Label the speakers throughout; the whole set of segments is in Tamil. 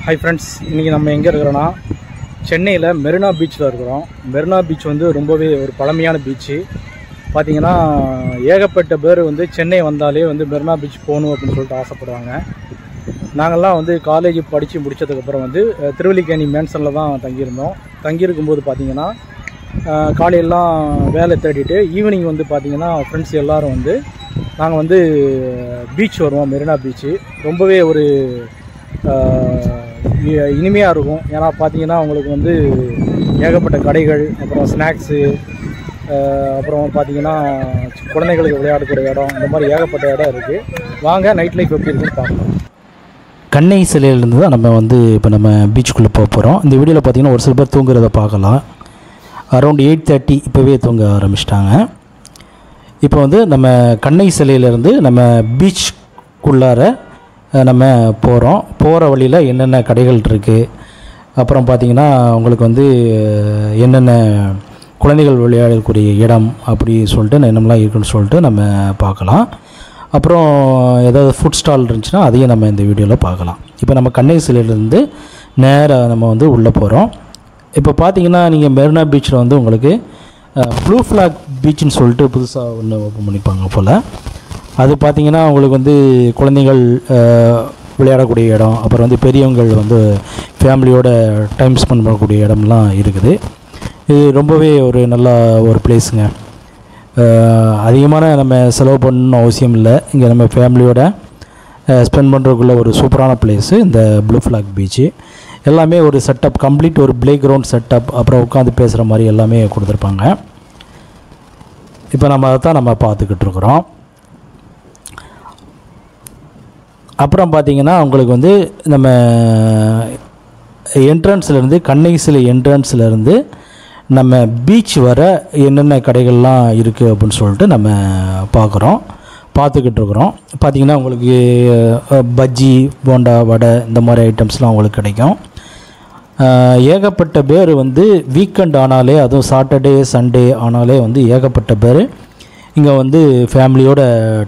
Speaker 1: ஹாய் ஃப்ரெண்ட்ஸ், இன்றைக்கி நம்ம எங்கே இருக்கிறோன்னா சென்னையில் மெரினா பீச்சில் இருக்கிறோம். மெரினா பீச் வந்து ரொம்பவே ஒரு பழமையான பீச்சு. பார்த்திங்கன்னா ஏகப்பட்ட பேர் வந்து சென்னை வந்தாலே வந்து மெரினா பீச் போகணும் அப்படின்னு சொல்லிட்டு ஆசைப்படுவாங்க. நாங்கள்லாம் வந்து காலேஜ் படித்து முடித்ததுக்கப்புறம் வந்து திருவல்லிக்கேணி மேன்சனில் தான் தங்கியிருந்தோம். தங்கியிருக்கும்போது பார்த்திங்கன்னா காலையெல்லாம் வேலை தேடிட்டு ஈவினிங் வந்து பார்த்திங்கன்னா ஃப்ரெண்ட்ஸ் எல்லோரும் வந்து நாங்கள் வந்து பீச் வருவோம். மெரினா பீச்சு ரொம்பவே ஒரு இனிமையாக இருக்கும். ஏன்னா பார்த்தீங்கன்னா உங்களுக்கு வந்து ஏகப்பட்ட கடைகள், அப்புறம் ஸ்நாக்ஸு, அப்புறம் பார்த்தீங்கன்னா குழந்தைகளுக்கு விளையாடக்கூடிய இடம், இந்த மாதிரி ஏகப்பட்ட இடம் இருக்குது. வாங்க நைட் லைஃப் எப்படி இருக்குன்னு பார்க்கலாம்.
Speaker 2: கண்ணை சிலையிலேருந்து தான் நம்ம வந்து இப்போ நம்ம பீச்சுக்குள்ளே போக போகிறோம். இந்த வீடியோவில் பார்த்திங்கன்னா ஒரு சில பேர் தூங்குறத பார்க்கலாம். அரௌண்ட் 8:30 இப்போவே தூங்க ஆரம்பிச்சிட்டாங்க. இப்போ வந்து நம்ம கண்ணை சிலையிலேருந்து நம்ம பீச்சுக்குள்ளார நம்ம போகிற வழியில் என்னென்ன கடைகள் இருக்குது, அப்புறம் பார்த்திங்கன்னா உங்களுக்கு வந்து என்னென்ன குழந்தைகள் விளையாடக்கூடிய இடம் அப்படி சொல்லிட்டு என்னென்னலாம் இருக்குன்னு சொல்லிட்டு நம்ம பார்க்கலாம். அப்புறம் ஏதாவது ஃபுட் ஸ்டால் இருந்துச்சுன்னா அதையும் நம்ம இந்த வீடியோவில் பார்க்கலாம். இப்போ நம்ம கண்ணை சிலையிலேருந்து நேராக நம்ம வந்து உள்ளே போகிறோம். இப்போ பார்த்திங்கன்னா நீங்கள் மெரினா பீச்சில் வந்து உங்களுக்கு ப்ளூ ஃப்ளாக் பீச்சுன்னு சொல்லிட்டு புதுசாக ஒன்று ஓப்பன் பண்ணிப்பாங்க போல். அது பார்த்திங்கன்னா உங்களுக்கு வந்து குழந்தைகள் விளையாடக்கூடிய இடம், அப்புறம் வந்து பெரியவங்கள் வந்து ஃபேமிலியோட டைம் ஸ்பெண்ட் பண்ணக்கூடிய இடம்லாம் இருக்குது. இது ரொம்பவே ஒரு நல்ல ஒரு பிளேஸுங்க. அதிகமான நம்ம செலவு பண்ணணும் அவசியம் இல்லை. இங்கே நம்ம ஃபேமிலியோட ஸ்பெண்ட் பண்ணுறதுக்குள்ள ஒரு சூப்பரான பிளேஸு இந்த ப்ளூ ஃப்ளாக் பீச்சு. எல்லாமே ஒரு செட்டப், கம்ப்ளீட் ஒரு ப்ளே கிரவுண்ட் செட்டப், அப்புறம் உட்காந்து பேசுகிற மாதிரி எல்லாமே கொடுத்துருப்பாங்க. இப்போ நம்ம அதை தான் நம்ம பார்த்துக்கிட்டு இருக்கிறோம். அப்புறம் பார்த்திங்கன்னா உங்களுக்கு வந்து நம்ம என்ட்ரன்ஸ்லேருந்து கண்ணை சிலை என்ட்ரன்ஸ்லேருந்து நம்ம பீச் வர என்னென்ன கடைகள்லாம் இருக்குது அப்படின்னு சொல்லிட்டு நம்ம பார்த்துக்கிட்டு இருக்கிறோம். பார்த்திங்கன்னா உங்களுக்கு பஜ்ஜி, போண்டா, வடை இந்த மாதிரி ஐட்டம்ஸ்லாம் உங்களுக்கு கிடைக்கும். ஏகப்பட்ட பேர் வந்து வீக்கெண்ட் ஆனாலே, அதுவும் சாட்டர்டே சண்டே ஆனாலே வந்து ஏகப்பட்ட பேர் இங்கே வந்து ஃபேமிலியோட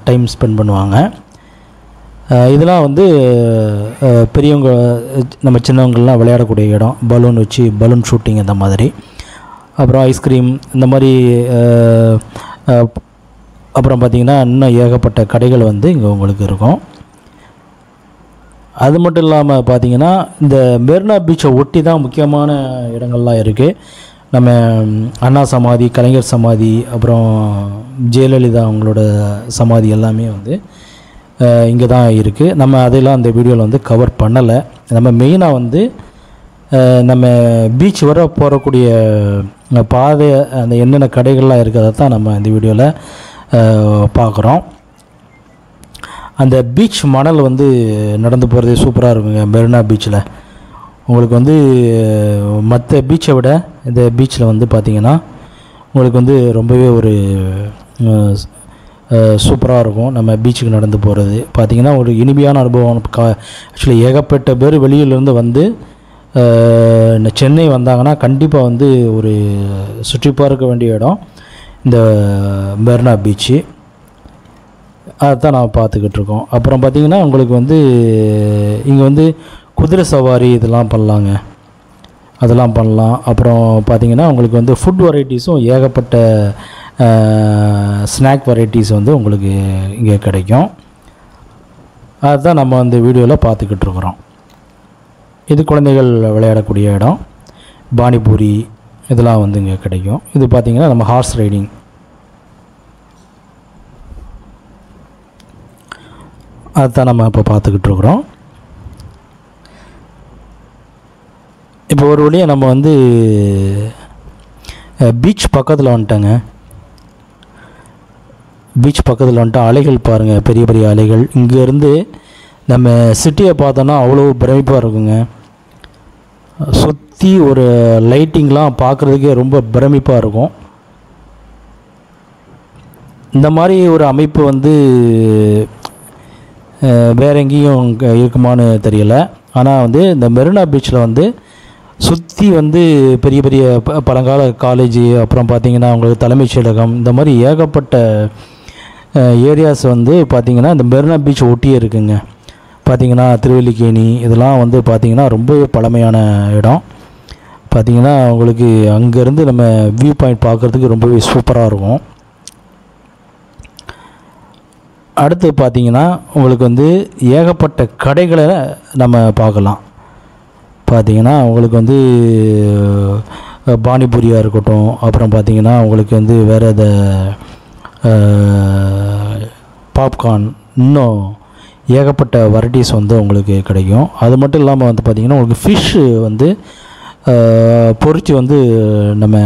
Speaker 2: டைம் ஸ்பெண்ட் பண்ணுவாங்க. இதெல்லாம் வந்து பெரியவங்க நம்ம சின்னவங்கள்லாம் விளையாடக்கூடிய இடம், பலூன் வச்சு பலூன் ஷூட்டிங் இந்த மாதிரி, அப்புறம் ஐஸ்கிரீம் இந்த மாதிரி, அப்புறம் பார்த்திங்கன்னா இன்னும் ஏகப்பட்ட கடைகள் வந்து இங்கே உங்களுக்கு இருக்கும். அது மட்டும் இல்லாமல் பார்த்திங்கன்னா இந்த மெரினா பீச்சை ஒட்டி தான் முக்கியமான இடங்கள்லாம் இருக்குது. நம்ம அண்ணா சமாதி, கலைஞர் சமாதி, அப்புறம் ஜெயலலிதா அவங்களோட சமாதி எல்லாமே வந்து இங்கே தான் இருக்குது. நம்ம அதெல்லாம் அந்த வீடியோவில் வந்து கவர் பண்ணலை. நம்ம மெயினாக வந்து நம்ம பீச் வர போகக்கூடிய பாதை, அந்த என்னென்ன கடைகள்லாம் இருக்கிறத தான் நம்ம இந்த வீடியோவில் பார்க்குறோம். அந்த பீச் மணல் வந்து நடந்து போகிறதே சூப்பராக இருக்குங்க. மெரினா பீச்சில் உங்களுக்கு வந்து மற்ற பீச்சை விட இந்த பீச்சில் வந்து பார்த்திங்கன்னா உங்களுக்கு வந்து ரொம்பவே ஒரு சூப்பராக இருக்கும். நம்ம பீச்சுக்கு நடந்து போகிறது பார்த்திங்கன்னா ஒரு இனிமையான அனுபவம். ஆக்சுவலி ஏகப்பட்ட பேர் வெளியிலேருந்து வந்து சென்னை வந்தாங்கன்னா கண்டிப்பாக வந்து ஒரு சுற்றி பார்க்க வேண்டிய இடம் இந்த மெரினா பீச்சு. அதுதான் நான் பார்த்துக்கிட்டு இருக்கோம். அப்புறம் பார்த்திங்கன்னா உங்களுக்கு வந்து இங்கே வந்து குதிரை சவாரி இதெல்லாம் பண்ணலாங்க, அதெல்லாம் பண்ணலாம். அப்புறம் பார்த்திங்கன்னா உங்களுக்கு வந்து ஃபுட் வெரைட்டிஸும் ஏகப்பட்ட ஸ்நாக் வெரைட்டிஸ் வந்து உங்களுக்கு இங்கே கிடைக்கும். அதுதான் நம்ம அந்த வீடியோவில் பார்த்துக்கிட்டு இருக்கிறோம். இது குழந்தைகள் விளையாடக்கூடிய இடம், பானிபூரி இதெல்லாம் வந்து இங்கே கிடைக்கும். இது பார்த்திங்கன்னா நம்ம ஹார்ஸ் ரைடிங், அதுதான் நம்ம இப்போ பார்த்துக்கிட்டு இருக்கிறோம். இப்போ ஒரு வழியாக நம்ம வந்து பீச் பக்கத்தில் வந்துட்டோங்க. பீச் பக்கத்தில் வந்துட்டு அலைகள் பாருங்கள், பெரிய பெரிய அலைகள். இங்கேருந்து நம்ம சிட்டியை பார்த்தோன்னா அவ்வளோ பிரமிப்பாக இருக்குங்க. சுற்றி ஒரு லைட்டிங்லாம் பார்க்குறதுக்கே ரொம்ப பிரமிப்பாக இருக்கும். இந்த மாதிரி ஒரு அமைப்பு வந்து வேறு எங்கேயும் இருக்குமான்னு தெரியல. ஆனால் வந்து இந்த மெரினா பீச்சில் வந்து சுற்றி வந்து பெரிய பெரிய பழங்கால காலேஜு, அப்புறம் பார்த்திங்கன்னா உங்களுக்கு தலைமைச் செயலகம், இந்த மாதிரி ஏகப்பட்ட ஏரியாஸ் வந்து பார்த்திங்கன்னா இந்த மெரினா பீச் ஒட்டியே இருக்குங்க. பார்த்திங்கன்னா திருவல்லிக்கேணி இதெல்லாம் வந்து பார்த்திங்கன்னா ரொம்பவே பழமையான இடம். பார்த்திங்கன்னா உங்களுக்கு அங்கேருந்து நம்ம வியூ பாயிண்ட் பார்க்குறதுக்கு ரொம்பவே சூப்பராக இருக்கும். அடுத்து பார்த்திங்கன்னா உங்களுக்கு வந்து ஏகப்பட்ட கடைகளை நம்ம பார்க்கலாம். பார்த்திங்கன்னா உங்களுக்கு வந்து பானிபூரியாக இருக்கட்டும், அப்புறம் பார்த்திங்கன்னா உங்களுக்கு வந்து வேறு எதை பாப்கார்ன், இன்னும் ஏகப்பட்ட வெரைட்டிஸ் வந்து உங்களுக்கு கிடைக்கும். அது மட்டும் இல்லாமல் வந்து பார்த்திங்கன்னா உங்களுக்கு ஃபிஷ்ஷு வந்து பொரித்து வந்து நம்ம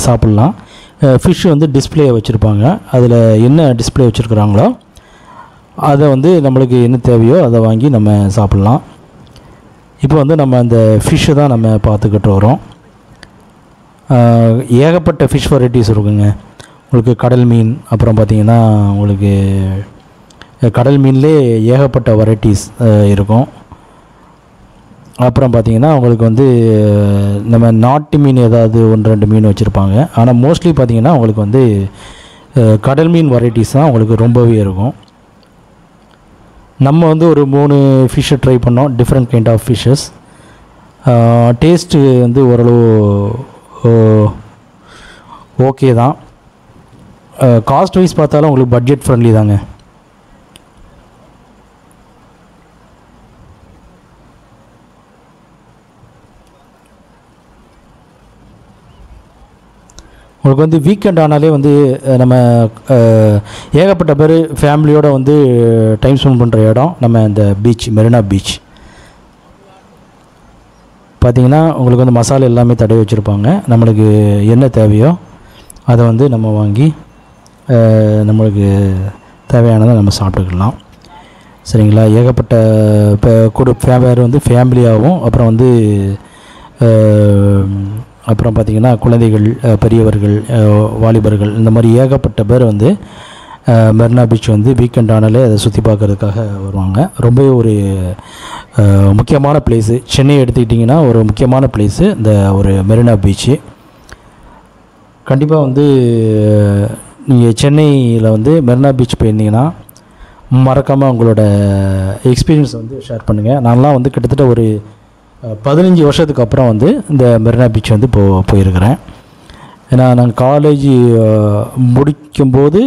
Speaker 2: சாப்பிட்லாம். ஃபிஷ்ஷு வந்து டிஸ்பிளே வச்சுருப்பாங்க. அதில் என்ன டிஸ்பிளே வச்சுருக்குறாங்களோ அதை வந்து நம்மளுக்கு என்ன தேவையோ அதை வாங்கி நம்ம சாப்பிட்லாம். இப்போ வந்து நம்ம அந்த ஃபிஷ்ஷு தான் நம்ம பார்த்துக்கிட்டு வரோம். ஏகப்பட்ட ஃபிஷ் வெரைட்டிஸ் இருக்குங்க. உங்களுக்கு கடல் மீன், அப்புறம் பார்த்திங்கன்னா உங்களுக்கு கடல் மீன்லேயே ஏகப்பட்ட வெரைட்டிஸ் இருக்கும். அப்புறம் பார்த்திங்கன்னா உங்களுக்கு வந்து நம்ம நாட்டு மீன் ஏதாவது 1-2 மீன் வச்சுருப்பாங்க. ஆனால் மோஸ்ட்லி பார்த்திங்கன்னா உங்களுக்கு வந்து கடல் மீன் வெரைட்டிஸ் தான் உங்களுக்கு ரொம்பவே இருக்கும். நம்ம வந்து ஒரு 3 ஃபிஷ்ஷை ட்ரை பண்ணோம், different kind of fishes. Taste வந்து ஓரளவு ஓகே தான். காஸ்ட் வைஸ் பார்த்தாலும் உங்களுக்கு பட்ஜெட் ஃப்ரெண்ட்லி தாங்க. உங்களுக்கு வந்து வீக்கெண்ட் ஆனாலே வந்து நம்ம ஏகப்பட்ட பேர் ஃபேமிலியோடு வந்து டைம் ஸ்பெண்ட் பண்ணுற இடம் நம்ம இந்த பீச், மெரினா பீச். பார்த்திங்கன்னா உங்களுக்கு வந்து மசாலா எல்லாமே தடவி வச்சுருப்பாங்க. நம்மளுக்கு என்ன தேவையோ அதை வந்து நம்ம வாங்கி நம்மளுக்கு தேவையானதை நம்ம சாப்பிட்டுக்கலாம். சரிங்களா? ஏகப்பட்ட இப்போ பேர் வந்து ஃபேமிலியாகவும், அப்புறம் வந்து அப்புறம் பார்த்திங்கன்னா குழந்தைகள், பெரியவர்கள், வாலிபர்கள், இந்த மாதிரி ஏகப்பட்ட பேர் வந்து மெரினா பீச் வந்து வீக்கெண்ட் ஆனாலே அதை சுற்றி பார்க்குறதுக்காக வருவாங்க. ரொம்பவே ஒரு முக்கியமான பிளேஸு. சென்னை எடுத்துக்கிட்டிங்கன்னா ஒரு முக்கியமான பிளேஸு இந்த ஒரு மெரினா பீச்சு. கண்டிப்பாக வந்து நீங்கள் சென்னையில் வந்து மெரினா பீச் போயிருந்தீங்கன்னா மறக்காமல் உங்களோட எக்ஸ்பீரியன்ஸ் வந்து ஷேர் பண்ணுங்கள். நான்லாம் வந்து கிட்டத்தட்ட ஒரு 15 வருஷத்துக்கு அப்புறம் வந்து இந்த மெரினா பீச் வந்து போயிருக்கிறேன். ஏன்னா நாங்கள் காலேஜ் முடிக்கும்போது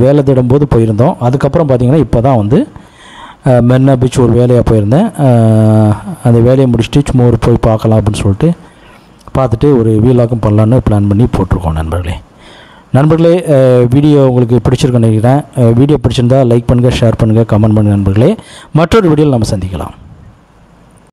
Speaker 2: வேலை தேடும்போது போயிருந்தோம். அதுக்கப்புறம் பார்த்திங்கன்னா இப்போ தான் வந்து மெரினா பீச் ஒரு வேலையாக போயிருந்தேன். அந்த வேலையை முடிச்சுட்டு சும்மா ஒரு போய் பார்க்கலாம் அப்படின்னு சொல்லிட்டு பார்த்துட்டு ஒரு வீலாக்கும் பண்ணலான்னு பிளான் பண்ணி போட்டிருக்கோம் நண்பர்களே. வீடியோ உங்களுக்கு பிடிச்சிருக்குன்னு நினைக்கிறேன். வீடியோ பிடிச்சிருந்தால் லைக் பண்ணுங்கள், ஷேர் பண்ணுங்கள், கமெண்ட் பண்ணுங்கள் நண்பர்களே. மற்றொரு வீடியோவில் நம்ம சந்திக்கலாம்.